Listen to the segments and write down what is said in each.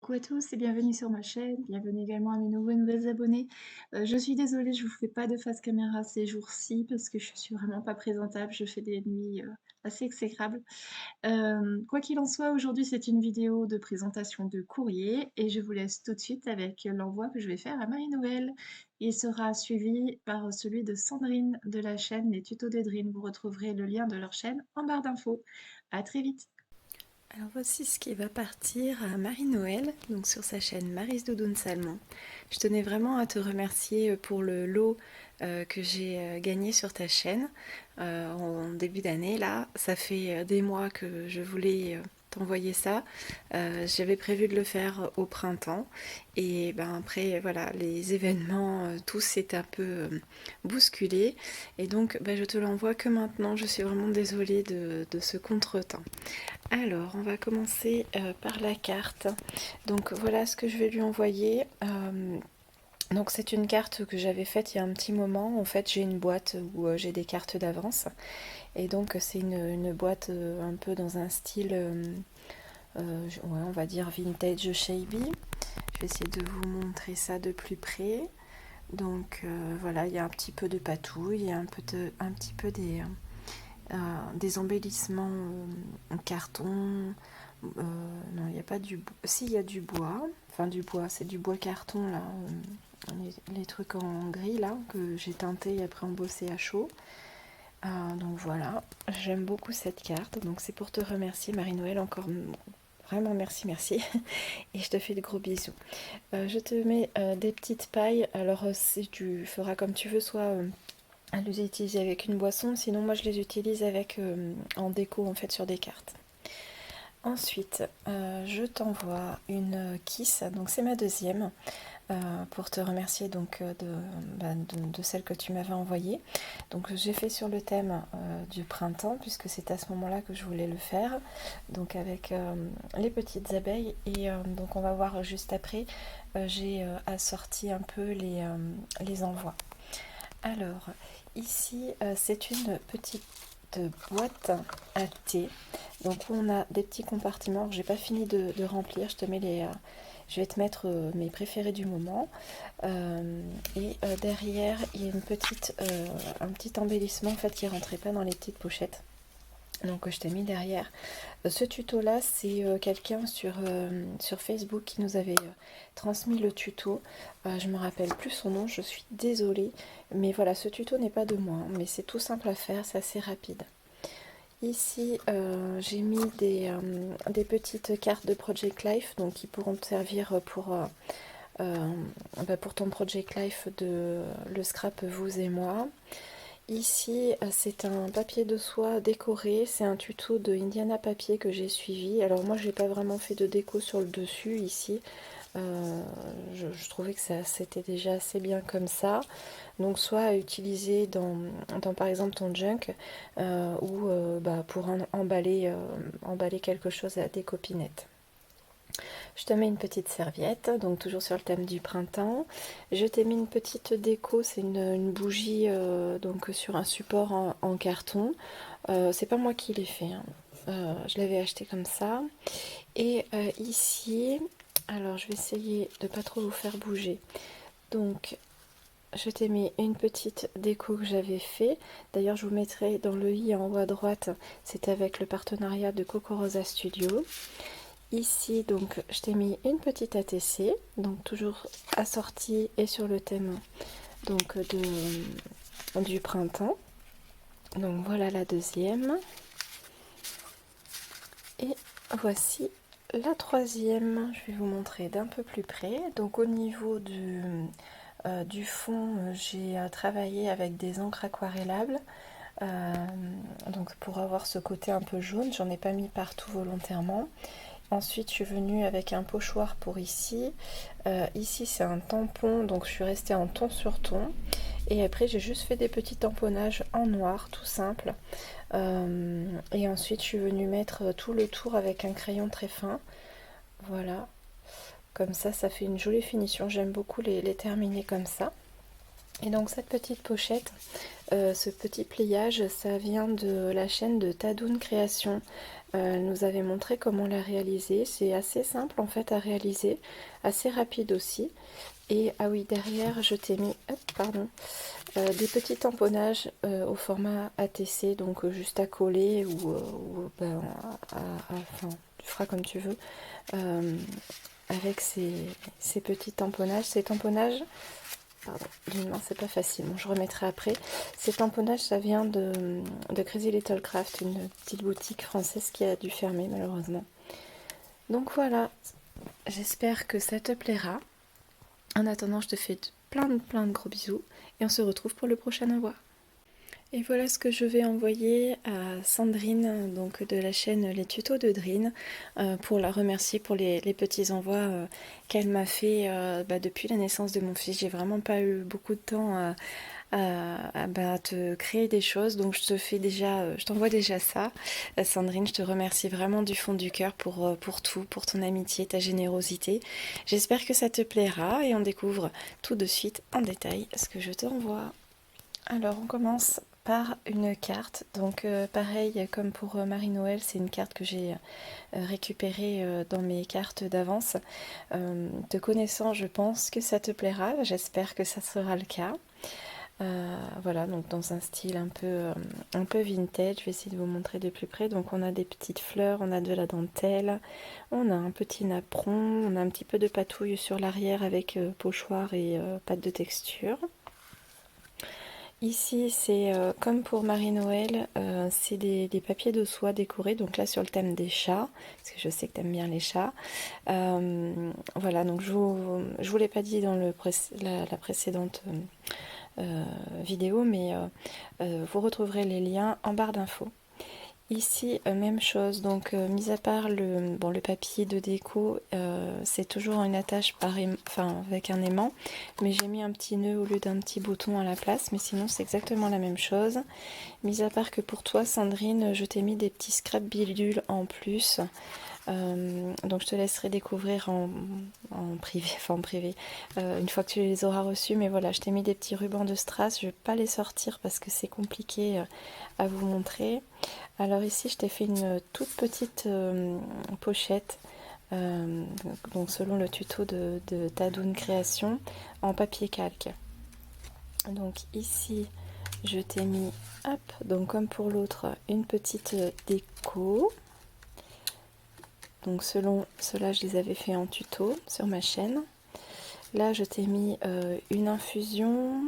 Coucou à tous et bienvenue sur ma chaîne, bienvenue également à mes nouveaux et nouvelles abonnés. Je suis désolée, je vous fais pas de face caméra ces jours-ci parce que je suis vraiment pas présentable, je fais des nuits assez exécrables. Quoi qu'il en soit, aujourd'hui c'est une vidéo de présentation de courrier et je vous laisse tout de suite avec l'envoi que je vais faire à Marie-Noël. Il sera suivi par celui de Sandrine de la chaîne Les Tutos d'Edrine. Vous retrouverez le lien de leur chaîne en barre d'infos. À très vite! Alors voici ce qui va partir à Marie-Noël, donc sur sa chaîne Maryse Doudoune Salmon. Je tenais vraiment à te remercier pour le lot que j'ai gagné sur ta chaîne en début d'année. Là, ça fait des mois que je voulais t'envoyer ça. J'avais prévu de le faire au printemps et ben après voilà les événements tout s'est un peu bousculé et donc ben, je te l'envoie que maintenant. Je suis vraiment désolée de ce contretemps. Alors, on va commencer par la carte. Donc voilà ce que je vais lui envoyer. Donc c'est une carte que j'avais faite il y a un petit moment. En fait, j'ai une boîte où j'ai des cartes d'avance. Et donc c'est une boîte un peu dans un style, ouais, on va dire vintage shabby. Je vais essayer de vous montrer ça de plus près. Donc voilà, il y a un petit peu de patouille, il y a un petit peu des embellissements en carton. Non, il n'y a pas du bois. Si, il y a du bois. Enfin, du bois, c'est du bois carton, là. Les trucs en gris, là, que j'ai teinté et après embossé à chaud. Donc voilà, j'aime beaucoup cette carte. Donc c'est pour te remercier, Marie-Noël, encore vraiment merci, merci. Et je te fais de gros bisous. Je te mets des petites pailles. Alors, si tu feras comme tu veux, soit à les utiliser avec une boisson, sinon moi je les utilise avec en déco en fait sur des cartes. Ensuite, je t'envoie une kiss, donc c'est ma deuxième, pour te remercier donc de celle que tu m'avais envoyée. Donc j'ai fait sur le thème du printemps, puisque c'est à ce moment-là que je voulais le faire, donc avec les petites abeilles, et donc on va voir juste après, j'ai assorti un peu les envois. Alors, ici, c'est une petite boîte à thé. Donc, on a des petits compartiments. J'ai pas fini de remplir. Je vais te mettre mes préférés du moment. Et derrière, il y a un petit embellissement en fait qui rentrait pas dans les petites pochettes. Donc je t'ai mis derrière. Ce tuto là c'est quelqu'un sur Facebook qui nous avait transmis le tuto. Je me rappelle plus son nom, je suis désolée. Mais voilà, ce tuto n'est pas de moi, hein, mais c'est tout simple à faire, c'est assez rapide. Ici j'ai mis des petites cartes de Project Life donc qui pourront te servir pour ton Project Life de le scrap vous et moi. Ici, c'est un papier de soie décoré, c'est un tuto de Indiana Papier que j'ai suivi. Alors moi, j'ai pas vraiment fait de déco sur le dessus ici. Je trouvais que ça c'était déjà assez bien comme ça. Donc soit à utiliser dans par exemple ton junk ou pour emballer quelque chose à des copinettes. Je te mets une petite serviette, donc toujours sur le thème du printemps. Je t'ai mis une petite déco, c'est une bougie donc sur un support en carton. C'est pas moi qui l'ai fait, hein. Je l'avais acheté comme ça. Et ici, alors je vais essayer de pas trop vous faire bouger. Donc je t'ai mis une petite déco que j'avais fait. D'ailleurs, je vous mettrai dans le i en haut à droite. C'est avec le partenariat de Coco Rosa Studio. Ici, donc, je t'ai mis une petite ATC, donc toujours assortie et sur le thème donc du printemps. Donc voilà la deuxième. Et voici la troisième. Je vais vous montrer d'un peu plus près. Donc au niveau du fond, j'ai travaillé avec des encres aquarellables. Donc pour avoir ce côté un peu jaune, j'en ai pas mis partout volontairement. Ensuite, je suis venue avec un pochoir pour ici. Ici, c'est un tampon, donc je suis restée en ton sur ton. Et après, j'ai juste fait des petits tamponnages en noir, tout simple. Et ensuite, je suis venue mettre tout le tour avec un crayon très fin. Voilà. Comme ça fait une jolie finition. J'aime beaucoup les terminer comme ça. Et donc cette petite pochette, ce petit pliage, ça vient de la chaîne de Tadoun Création. Elle nous avait montré comment la réaliser. C'est assez simple en fait à réaliser, assez rapide aussi. Et ah oui, derrière je t'ai mis, hop, pardon, des petits tamponnages au format ATC, donc juste à coller ou ben, enfin, tu feras comme tu veux. Avec ces petits tamponnages. Ces tamponnages, pardon, d'une main c'est pas facile, bon, je remettrai après. Ces tamponnages, ça vient de Crazy Little Craft, une petite boutique française qui a dû fermer malheureusement. Donc voilà, j'espère que ça te plaira. En attendant, je te fais plein de gros bisous et on se retrouve pour le prochain envoi. Et voilà ce que je vais envoyer à Sandrine, donc de la chaîne Les Tutos de Drine, pour la remercier pour les petits envois qu'elle m'a fait depuis la naissance de mon fils. J'ai vraiment pas eu beaucoup de temps à te créer des choses, donc je t'envoie déjà ça. Sandrine, je te remercie vraiment du fond du cœur pour tout, pour ton amitié, ta générosité. J'espère que ça te plaira et on découvre tout de suite en détail ce que je t'envoie. Alors on commence par une carte, donc pareil comme pour Marie-Noël, c'est une carte que j'ai récupérée dans mes cartes d'avance. Te connaissant, je pense que ça te plaira, j'espère que ça sera le cas. Voilà, donc dans un style un peu vintage, je vais essayer de vous montrer de plus près. Donc on a des petites fleurs, on a de la dentelle, on a un petit napperon, on a un petit peu de patouille sur l'arrière avec pochoir et pâte de texture. Ici, c'est comme pour Marie-Noël, c'est des papiers de soie décorés, donc là sur le thème des chats, parce que je sais que tu aimes bien les chats. Voilà, donc je vous l'ai pas dit dans la précédente vidéo, mais vous retrouverez les liens en barre d'infos. Ici, même chose, donc mis à part le papier de déco, c'est toujours une attache avec un aimant, mais j'ai mis un petit nœud au lieu d'un petit bouton à la place, mais sinon c'est exactement la même chose. Mis à part que pour toi, Sandrine, je t'ai mis des petits scrap bidules en plus. Donc je te laisserai découvrir en privé, une fois que tu les auras reçus, mais voilà, je t'ai mis des petits rubans de strass, je vais pas les sortir parce que c'est compliqué à vous montrer. Alors ici je t'ai fait une toute petite pochette, donc selon le tuto de Tadoun Création, en papier calque. Donc ici je t'ai mis, hop, donc comme pour l'autre, une petite déco. Donc selon cela, je les avais fait en tuto sur ma chaîne. Là, je t'ai mis une infusion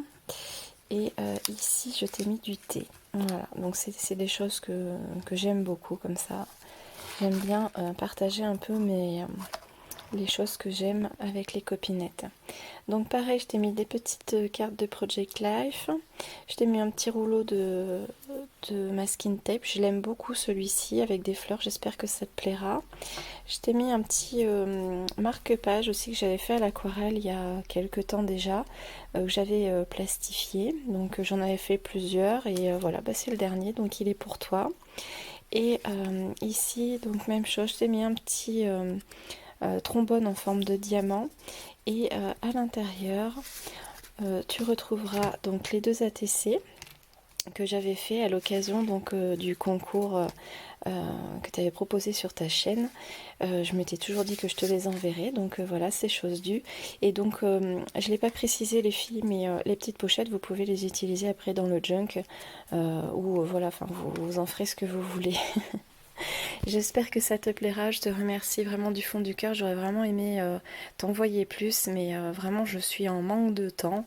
et ici, je t'ai mis du thé. Voilà, donc c'est des choses que j'aime beaucoup comme ça. J'aime bien partager un peu les choses que j'aime avec les copinettes. Donc pareil, je t'ai mis des petites cartes de Project Life. Je t'ai mis un petit rouleau de masking tape. Je l'aime beaucoup celui-ci avec des fleurs. J'espère que ça te plaira. Je t'ai mis un petit marque-page aussi que j'avais fait à l'aquarelle il y a quelques temps déjà, que j'avais plastifié. Donc j'en avais fait plusieurs et voilà, c'est le dernier, donc il est pour toi. Et ici, donc même chose, je t'ai mis un petit trombone en forme de diamant et à l'intérieur tu retrouveras donc les deux ATC que j'avais fait à l'occasion donc du concours que tu avais proposé sur ta chaîne. Je m'étais toujours dit que je te les enverrais, donc voilà, c'est chose due. Et donc je l'ai pas précisé les filles, mais les petites pochettes vous pouvez les utiliser après dans le junk ou voilà, enfin vous en ferez ce que vous voulez. J'espère que ça te plaira, je te remercie vraiment du fond du cœur, j'aurais vraiment aimé t'envoyer plus, mais vraiment je suis en manque de temps,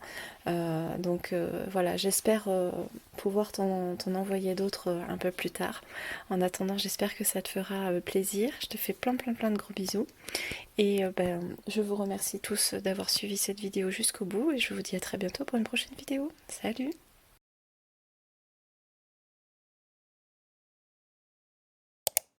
donc voilà, j'espère pouvoir t'en envoyer d'autres un peu plus tard. En attendant, j'espère que ça te fera plaisir, je te fais plein de gros bisous, et je vous remercie tous d'avoir suivi cette vidéo jusqu'au bout, et je vous dis à très bientôt pour une prochaine vidéo. Salut!